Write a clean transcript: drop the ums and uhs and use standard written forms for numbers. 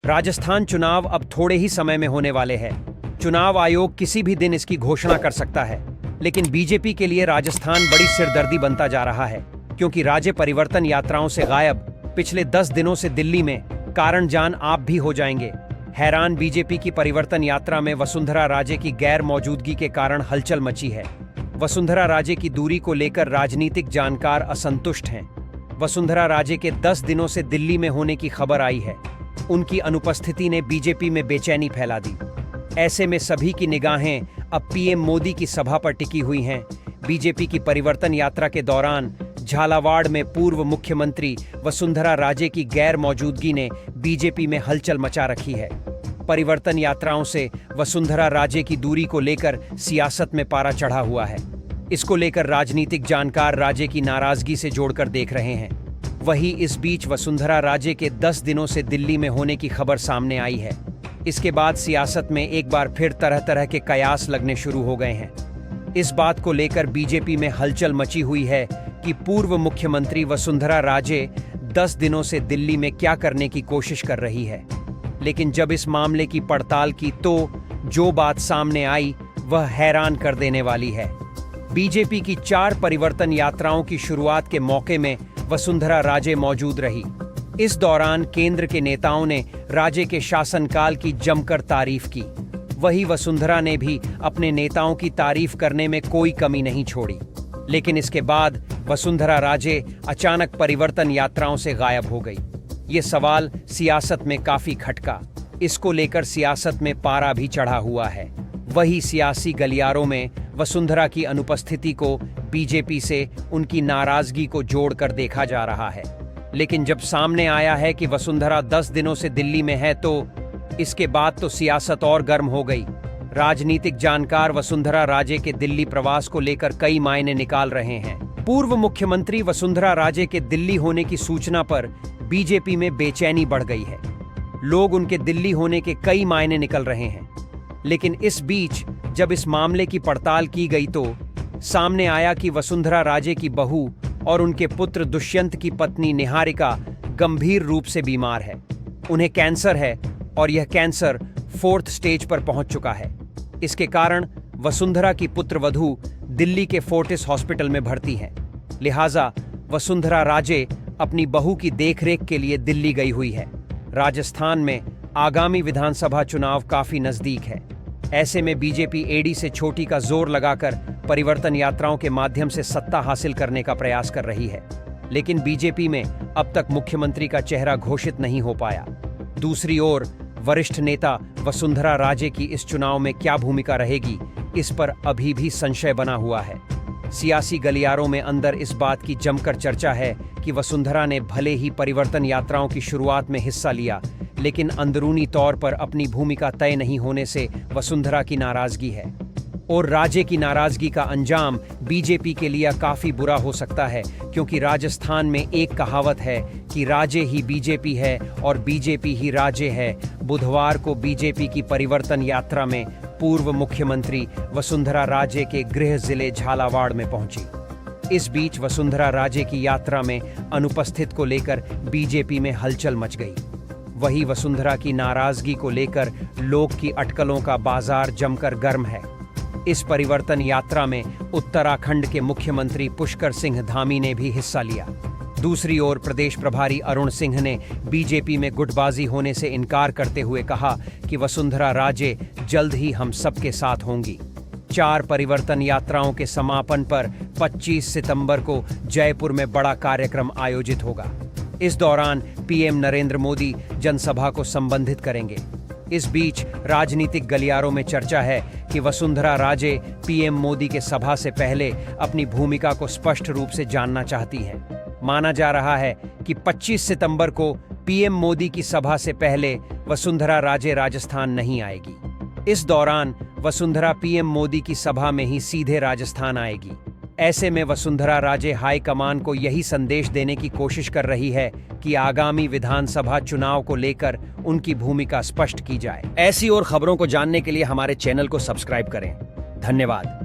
राजस्थान चुनाव अब थोड़े ही समय में होने वाले हैं। चुनाव आयोग किसी भी दिन इसकी घोषणा कर सकता है, लेकिन बीजेपी के लिए राजस्थान बड़ी सिरदर्दी बनता जा रहा है, क्योंकि राज्य परिवर्तन यात्राओं से गायब पिछले 10 दिनों से दिल्ली में कारण जान आप भी हो जाएंगे। हैरान बीजेपी की परिवर्तन यात्रा में वसुंधरा राजे की गैर मौजूदगी के कारण हलचल मची है। वसुंधरा राजे की दूरी को लेकर राजनीतिक जानकार असंतुष्ट हैं। वसुंधरा राजे के 10 दिनों से दिल्ली में होने की खबर आई है। उनकी अनुपस्थिति ने बीजेपी में बेचैनी फैला दी। ऐसे में सभी की निगाहें अब पीएम मोदी की सभा पर टिकी हुई हैं। बीजेपी की परिवर्तन यात्रा के दौरान झालावाड़ में पूर्व मुख्यमंत्री वसुंधरा राजे की गैर मौजूदगी ने बीजेपी में हलचल मचा रखी है। परिवर्तन यात्राओं से वसुंधरा राजे की दूरी को लेकर सियासत में पारा चढ़ा हुआ है। इसको लेकर राजनीतिक जानकार राजे की नाराजगी से जोड़कर देख रहे हैं। वहीं इस बीच वसुंधरा राजे के 10 दिनों से दिल्ली में होने की खबर सामने आई है। इसके बाद सियासत में एक बार फिर तरह तरह के कयास लगने शुरू हो गए हैं। इस बात को लेकर बीजेपी में हलचल मची हुई है कि पूर्व मुख्यमंत्री वसुंधरा राजे 10 दिनों से दिल्ली में क्या करने की कोशिश कर रही है। लेकिन जब इस मामले की पड़ताल की तो जो बात सामने आई वह हैरान कर देने वाली है। बीजेपी की 4 परिवर्तन यात्राओं की शुरुआत के मौके में वसुंधरा राजे मौजूद रही। इस दौरान केंद्र के नेताओं ने राजे के शासनकाल की जमकर तारीफ की। वहीं वसुंधरा ने भी अपने नेताओं की तारीफ करने में कोई कमी नहीं छोड़ी। लेकिन इसके बाद वसुंधरा राजे अचानक परिवर्तन यात्राओं से गायब हो गई। ये सवाल सियासत में काफी खटका। इसको लेकर सियासत में पारा भी चढ़ा हुआ है। वही सियासी गलियारों में वसुंधरा की अनुपस्थिति को बीजेपी से उनकी नाराजगी को जोड़कर देखा जा रहा है। लेकिन जब सामने आया है कि वसुंधरा 10 दिनों से दिल्ली में है तो इसके बाद तो सियासत और गर्म हो गई। राजनीतिक जानकार वसुंधरा राजे के दिल्ली प्रवास को लेकर कई मायने निकाल रहे हैं। पूर्व मुख्यमंत्री वसुंधरा राजे के दिल्ली होने की सूचना पर बीजेपी में बेचैनी बढ़ गई है। लोग उनके दिल्ली होने के कई मायने निकल रहे हैं। लेकिन इस बीच जब इस मामले की पड़ताल की गई तो सामने आया कि वसुंधरा राजे की बहू और उनके पुत्र दुष्यंत की पत्नी निहारिका गंभीर रूप से बीमार है। उन्हें कैंसर है और यह कैंसर 4th स्टेज पर पहुंच चुका है। इसके कारण वसुंधरा की पुत्रवधू दिल्ली के फोर्टिस हॉस्पिटल में भर्ती हैं। लिहाजा वसुंधरा राजे अपनी बहू की देखरेख के लिए दिल्ली गई हुई है। राजस्थान में आगामी विधानसभा चुनाव काफी नजदीक है। ऐसे में बीजेपी एड़ी से छोटी का जोर लगाकर परिवर्तन यात्राओं के माध्यम से सत्ता हासिल करने का प्रयास कर रही है। लेकिन बीजेपी में अब तक मुख्यमंत्री का चेहरा घोषित नहीं हो पाया। दूसरी ओर वरिष्ठ नेता वसुंधरा राजे की इस चुनाव में क्या भूमिका रहेगी, इस पर अभी भी संशय बना हुआ है। सियासी गलियारों में अंदर इस बात की जमकर चर्चा है कि वसुंधरा ने भले ही परिवर्तन यात्राओं की शुरुआत में हिस्सा लिया, लेकिन अंदरूनी तौर पर अपनी भूमिका तय नहीं होने से वसुंधरा की नाराजगी है। और राजे की नाराजगी का अंजाम बीजेपी के लिए काफी बुरा हो सकता है, क्योंकि राजस्थान में एक कहावत है कि राजे ही बीजेपी है और बीजेपी ही राजे है। बुधवार को बीजेपी की परिवर्तन यात्रा में पूर्व मुख्यमंत्री वसुंधरा राजे के गृह जिले झालावाड़ में पहुंची। इस बीच वसुंधरा राजे की यात्रा में अनुपस्थित को लेकर बीजेपी में हलचल मच गई। वही वसुंधरा की नाराजगी को लेकर लोग की अटकलों का बाजार जमकर गर्म है। इस परिवर्तन यात्रा में उत्तराखंड के मुख्यमंत्री पुष्कर सिंह धामी ने भी हिस्सा लिया। दूसरी ओर प्रदेश प्रभारी अरुण सिंह ने बीजेपी में गुटबाजी होने से इनकार करते हुए कहा कि वसुंधरा राजे जल्द ही हम सबके साथ होंगी। 4 परिवर्तन यात्राओं के समापन पर 25 सितंबर को जयपुर में बड़ा कार्यक्रम आयोजित होगा। इस दौरान पीएम नरेंद्र मोदी जनसभा को संबोधित करेंगे। इस बीच राजनीतिक गलियारों में चर्चा है कि वसुंधरा राजे पीएम मोदी के सभा से पहले अपनी भूमिका को स्पष्ट रूप से जानना चाहती हैं। माना जा रहा है कि 25 सितंबर को पीएम मोदी की सभा से पहले वसुंधरा राजे राजस्थान नहीं आएगी। इस दौरान वसुंधरा पीएम मोदी की सभा में ही सीधे राजस्थान आएगी। ऐसे में वसुंधरा राजे हाईकमान को यही संदेश देने की कोशिश कर रही है कि आगामी विधानसभा चुनाव को लेकर उनकी भूमिका स्पष्ट की जाए। ऐसी और खबरों को जानने के लिए हमारे चैनल को सब्सक्राइब करें। धन्यवाद।